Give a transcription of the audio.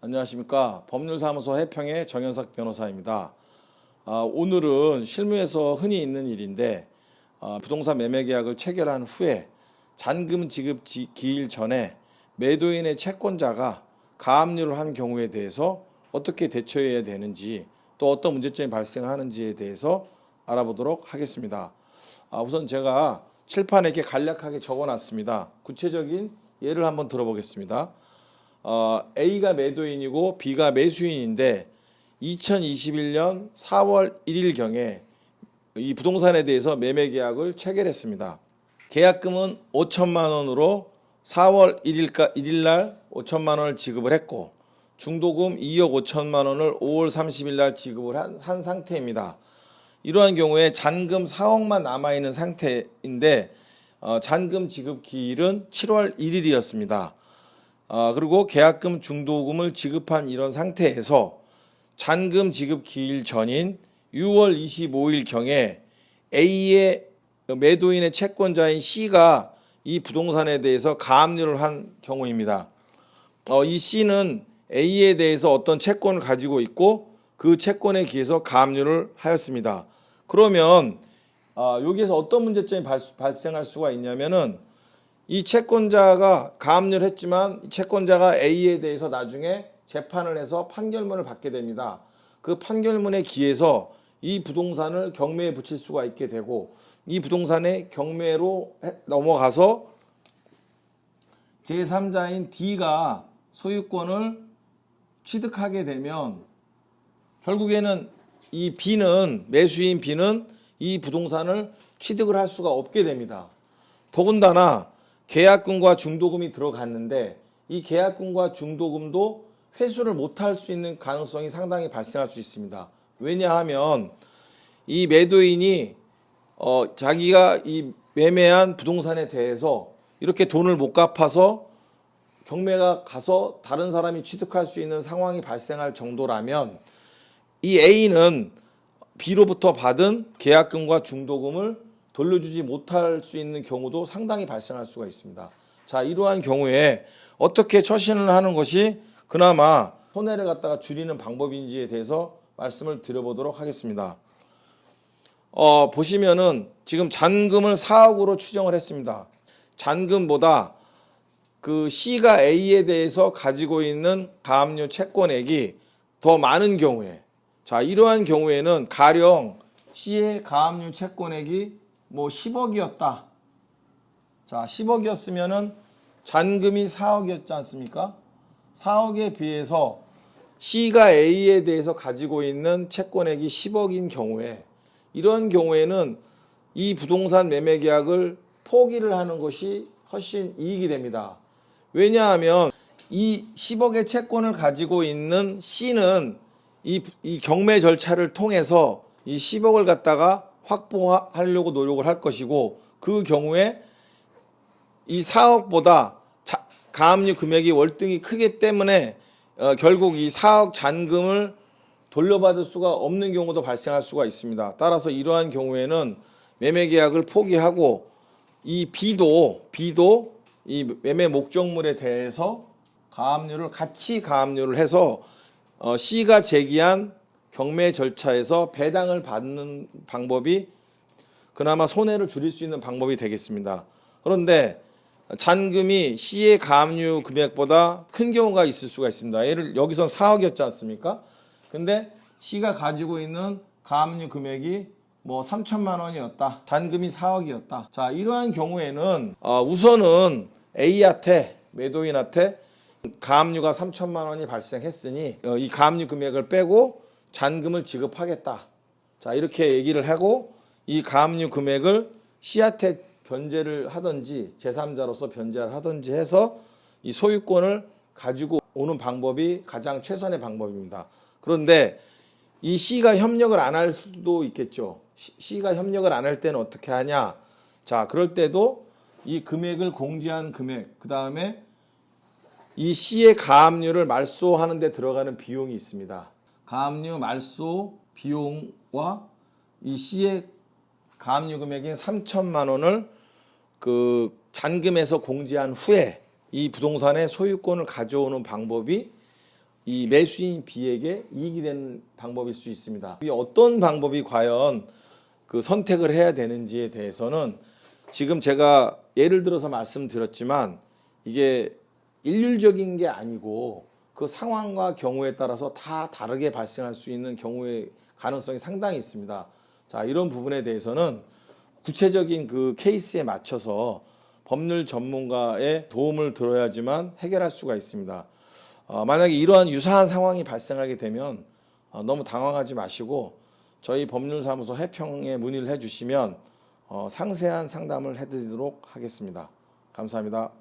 안녕하십니까. 법률사무소 해평의 정현석 변호사입니다. 오늘은 실무에서 흔히 있는 일인데 부동산 매매계약을 체결한 후에 잔금 지급 기일 전에 매도인의 채권자가 가압류를 한 경우에 대해서 어떻게 대처해야 되는지 또 어떤 문제점이 발생하는지에 대해서 알아보도록 하겠습니다. 우선 제가 칠판에 이렇게 간략하게 적어놨습니다. 구체적인 예를 한번 들어보겠습니다. A가 매도인이고 B가 매수인인데 2021년 4월 1일경에 이 부동산에 대해서 매매계약을 체결했습니다. 계약금은 5천만 원으로 4월 1일 날 5천만 원을 지급을 했고 중도금 2억 5천만 원을 5월 30일 날 지급을 한 상태입니다. 이러한 경우에 잔금 4억만 남아있는 상태인데 잔금 지급 기일은 7월 1일이었습니다. 그리고 계약금 중도금을 지급한 이런 상태에서 잔금 지급 기일 전인 6월 25일경에 A의 매도인의 채권자인 C가 이 부동산에 대해서 가압류를 한 경우입니다. 이 C는 A에 대해서 어떤 채권을 가지고 있고 그 채권에 기해서 가압류를 하였습니다. 그러면 여기에서 어떤 문제점이 발생할 수가 있냐면은 이 채권자가 가압류를 했지만 이 채권자가 A에 대해서 나중에 재판을 해서 판결문을 받게 됩니다. 그 판결문에 기해서 이 부동산을 경매에 붙일 수가 있게 되고 이 부동산의 경매로 넘어가서 제3자인 D가 소유권을 취득하게 되면 결국에는 이 B는 매수인 B는 이 부동산을 취득을 할 수가 없게 됩니다. 더군다나 계약금과 중도금이 들어갔는데 이 계약금과 중도금도 회수를 못할 수 있는 가능성이 상당히 발생할 수 있습니다. 왜냐하면 이 매도인이 자기가 이 매매한 부동산에 대해서 이렇게 돈을 못 갚아서 경매가 가서 다른 사람이 취득할 수 있는 상황이 발생할 정도라면 이 A는 B로부터 받은 계약금과 중도금을 돌려주지 못할 수 있는 경우도 상당히 발생할 수가 있습니다. 자, 이러한 경우에 어떻게 처신을 하는 것이 그나마 손해를 갖다가 줄이는 방법인지에 대해서 말씀을 드려보도록 하겠습니다. 보시면은 지금 잔금을 4억으로 추정을 했습니다. 잔금보다 그 C가 A에 대해서 가지고 있는 가압류 채권액이 더 많은 경우에, 자, 이러한 경우에는 가령 C의 가압류 채권액이 10억이었다. 자, 10억이었으면은 잔금이 4억이었지 않습니까? 4억에 비해서 C가 A에 대해서 가지고 있는 채권액이 10억인 경우에 이런 경우에는 이 부동산 매매 계약을 포기를 하는 것이 훨씬 이익이 됩니다. 왜냐하면 이 10억의 채권을 가지고 있는 C는 이 경매 절차를 통해서 이 10억을 갖다가 확보하려고 노력을 할 것이고 그 경우에 이 4억보다 가압류 금액이 월등히 크기 때문에 결국 이 4억 잔금을 돌려받을 수가 없는 경우도 발생할 수가 있습니다. 따라서 이러한 경우에는 매매계약을 포기하고 이 B도 이 매매 목적물에 대해서 같이 가압류를 해서 C가 제기한 경매 절차에서 배당을 받는 방법이 그나마 손해를 줄일 수 있는 방법이 되겠습니다. 그런데 잔금이 C의 가압류 금액보다 큰 경우가 있을 수가 있습니다. 예를 여기선 4억이었지 않습니까? 근데 C가 가지고 있는 가압류 금액이 3천만 원이었다. 잔금이 4억이었다. 자, 이러한 경우에는 우선은 A한테, 매도인한테 가압류가 3천만 원이 발생했으니 이 가압류 금액을 빼고 잔금을 지급하겠다. 자, 이렇게 얘기를 하고 이 가압류 금액을 C한테 변제를 하든지 제3자로서 변제를 하든지 해서 이 소유권을 가지고 오는 방법이 가장 최선의 방법입니다. 그런데 이 C가 협력을 안 할 수도 있겠죠. C가 협력을 안 할 때는 어떻게 하냐? 자, 그럴 때도 이 금액을 공제한 금액, 그 다음에 이 C의 가압류를 말소하는 데 들어가는 비용이 있습니다. 가압류 말소 비용과 이 C의 가압류 금액인 3천만 원을 그 잔금에서 공제한 후에 이 부동산의 소유권을 가져오는 방법이 이 매수인 B에게 이익이 되는 방법일 수 있습니다. 이 어떤 방법이 과연 그 선택을 해야 되는지에 대해서는 지금 제가 예를 들어서 말씀드렸지만 이게 일률적인 게 아니고 그 상황과 경우에 따라서 다 다르게 발생할 수 있는 경우의 가능성이 상당히 있습니다. 자, 이런 부분에 대해서는 구체적인 그 케이스에 맞춰서 법률 전문가의 도움을 들어야지만 해결할 수가 있습니다. 만약에 이러한 유사한 상황이 발생하게 되면 너무 당황하지 마시고 저희 법률사무소 해평에 문의를 해주시면 상세한 상담을 해드리도록 하겠습니다. 감사합니다.